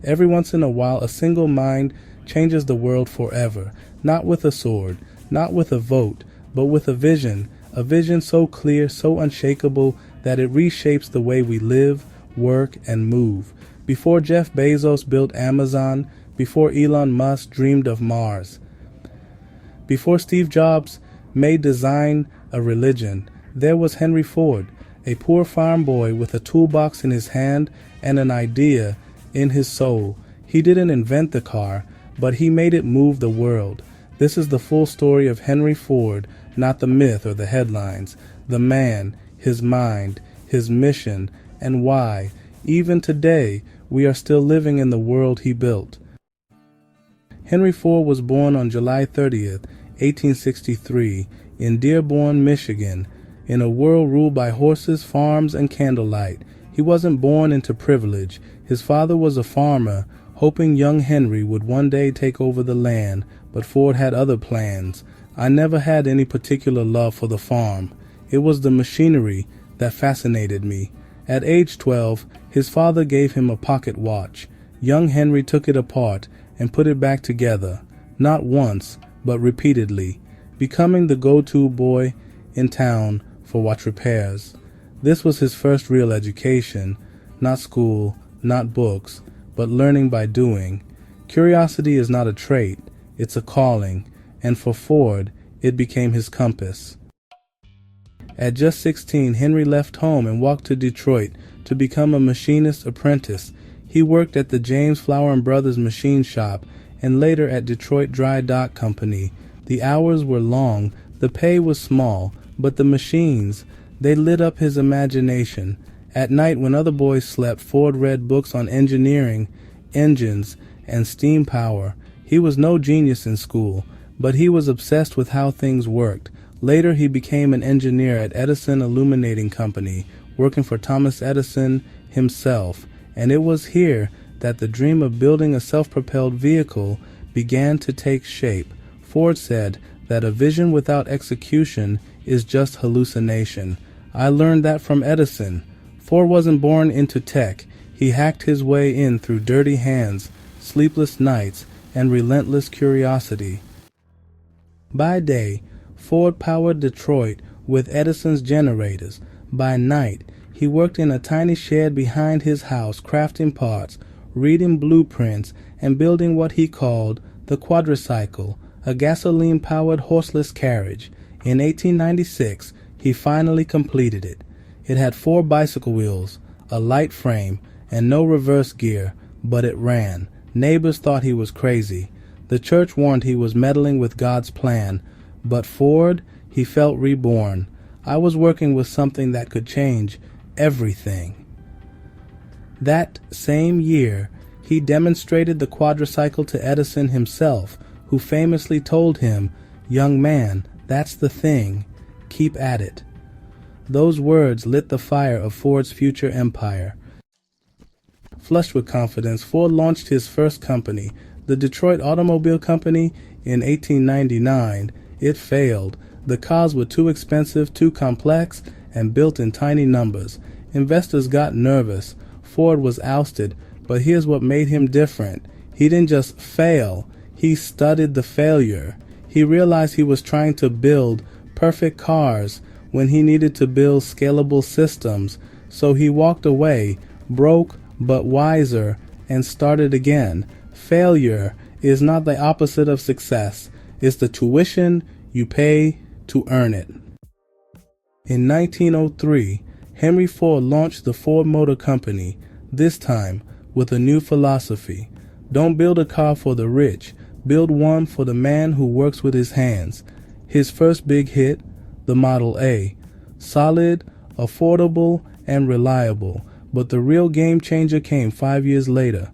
Every once in a while, a single mind changes the world forever, not with a sword, not with a vote, but with a vision so clear, so unshakable, that it reshapes the way we live, work, and move. Before Jeff Bezos built Amazon, before Elon Musk dreamed of Mars, before Steve Jobs made design a religion, there was Henry Ford, a poor farm boy with a toolbox in his hand and an idea in his soul. He didn't invent the car, but he made it move the world. This is the full story of Henry Ford, not the myth or the headlines. The man, his mind, his mission, and why, even today, we are still living in the world he built. Henry Ford was born on July 30th, 1863, in Dearborn, Michigan, in a world ruled by horses, farms, and candlelight. He wasn't born into privilege. His father was a farmer, hoping young Henry would one day take over the land, but Ford had other plans. I never had any particular love for the farm. It was the machinery that fascinated me. At age 12, his father gave him a pocket watch. Young Henry took it apart and put it back together, not once, but repeatedly, becoming the go-to boy in town for watch repairs. This was his first real education, not school, not books, but learning by doing. Curiosity is not a trait, it's a calling, and for Ford, it became his compass. At just 16, Henry left home and walked to Detroit to become a machinist apprentice. He worked at the James Flower & Brothers machine shop and later at Detroit Dry Dock Company. The hours were long, the pay was small, but the machines, they lit up his imagination. At night when other boys slept, Ford read books on engineering, engines, and steam power. He was no genius in school, but he was obsessed with how things worked. Later he became an engineer at Edison Illuminating Company, working for Thomas Edison himself, and it was here that the dream of building a self-propelled vehicle began to take shape. Ford said that a vision without execution is just hallucination. I learned that from Edison. Ford wasn't born into tech. He hacked his way in through dirty hands, sleepless nights, and relentless curiosity. By day, Ford powered Detroit with Edison's generators. By night, he worked in a tiny shed behind his house, crafting parts, reading blueprints, and building what he called the quadricycle, a gasoline-powered horseless carriage. In 1896, he finally completed it. It had 4 bicycle wheels, a light frame, and no reverse gear, but it ran. Neighbors thought he was crazy. The church warned he was meddling with God's plan. But Ford, he felt reborn. I was working with something that could change everything. That same year, he demonstrated the quadricycle to Edison himself, who famously told him, "Young man, that's the thing. Keep at it." Those words lit the fire of Ford's future empire. Flushed with confidence, Ford launched his first company, the Detroit Automobile Company, in 1899. It failed. The cars were too expensive, too complex, and built in tiny numbers. Investors got nervous. Ford was ousted, but here's what made him different. He didn't just fail, he studied the failure. He realized he was trying to build perfect cars when he needed to build scalable systems. So he walked away, broke but wiser, and started again. Failure is not the opposite of success. It's the tuition you pay to earn it. In 1903, Henry Ford launched the Ford Motor Company, this time with a new philosophy. Don't build a car for the rich, build one for the man who works with his hands. His first big hit, the Model A, solid, affordable, and reliable, but the real game changer came 5 years later.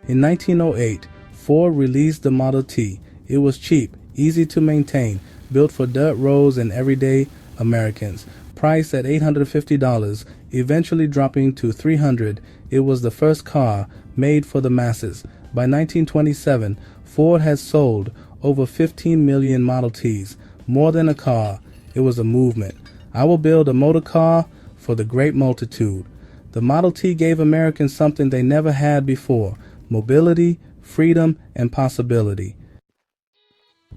In 1908, Ford released the Model T. It was cheap, easy to maintain, built for dirt roads and everyday Americans. Priced at $850, eventually dropping to $300, it was the first car made for the masses. By 1927, Ford had sold over 15 million Model Ts. More than a car, it was a movement. I will build a motor car for the great multitude. The Model T gave Americans something they never had before: mobility, freedom, and possibility.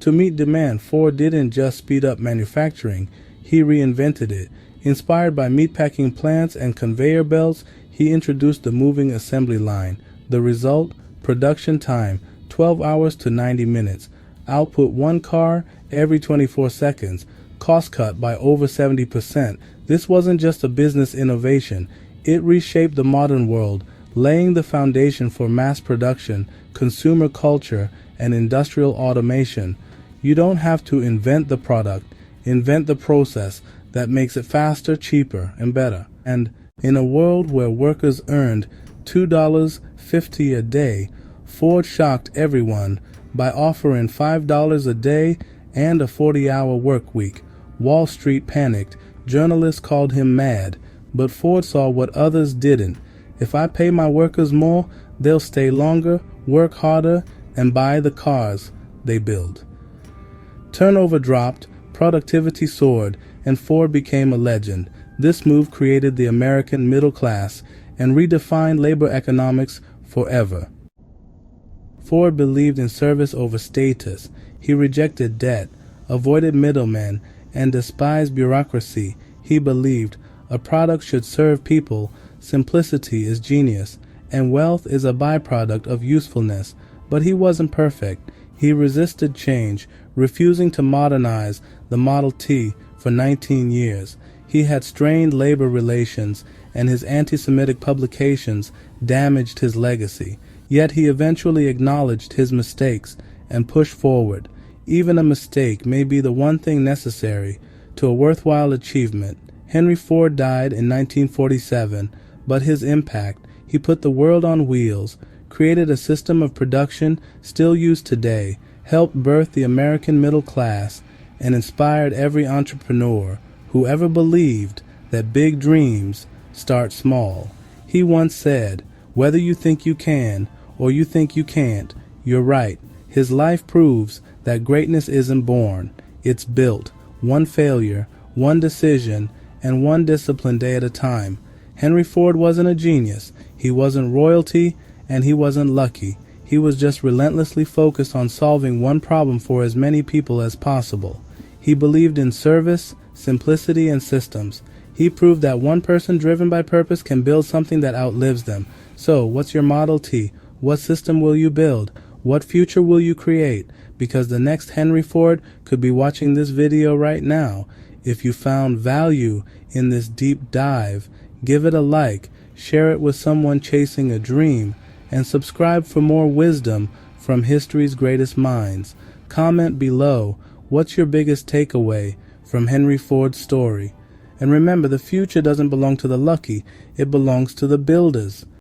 To meet demand, Ford didn't just speed up manufacturing, he reinvented it. Inspired by meatpacking plants and conveyor belts, he introduced the moving assembly line. The result? Production time, 12 hours to 90 minutes. Output: one car every 24 seconds. Cost cut by over 70%. This wasn't just a business innovation. It reshaped the modern world, laying the foundation for mass production, consumer culture, and industrial automation. You don't have to invent the product. Invent the process that makes it faster, cheaper, and better. And in a world where workers earned $2.50 a day, Ford shocked everyone by offering $5 a day and a 40-hour work week. Wall Street panicked. Journalists called him mad. But Ford saw what others didn't. If I pay my workers more, they'll stay longer, work harder, and buy the cars they build. Turnover dropped, productivity soared, and Ford became a legend. This move created the American middle class and redefined labor economics forever. Ford believed in service over status. He rejected debt, avoided middlemen, and despised bureaucracy. He believed a product should serve people. Simplicity is genius, and wealth is a byproduct of usefulness. But he wasn't perfect. He resisted change, refusing to modernize the Model T for 19 years. He had strained labor relations, and his anti-Semitic publications damaged his legacy. Yet he eventually acknowledged his mistakes and pushed forward. Even a mistake may be the one thing necessary to a worthwhile achievement. Henry Ford died in 1947, but his impact: he put the world on wheels, created a system of production still used today, helped birth the American middle class, and inspired every entrepreneur who ever believed that big dreams start small. He once said, "Whether you think you can or you think you can't, you're right." His life proves that greatness isn't born, it's built, one failure, one decision, and one disciplined day at a time. Henry Ford wasn't a genius, he wasn't royalty, and he wasn't lucky. He was just relentlessly focused on solving one problem for as many people as possible. He believed in service, simplicity, and systems. He proved that one person driven by purpose can build something that outlives them. So, what's your Model T? What system will you build? What future will you create? Because the next Henry Ford could be watching this video right now. If you found value in this deep dive, give it a like, share it with someone chasing a dream, and subscribe for more wisdom from history's greatest minds. Comment below, what's your biggest takeaway from Henry Ford's story? And remember, the future doesn't belong to the lucky, it belongs to the builders.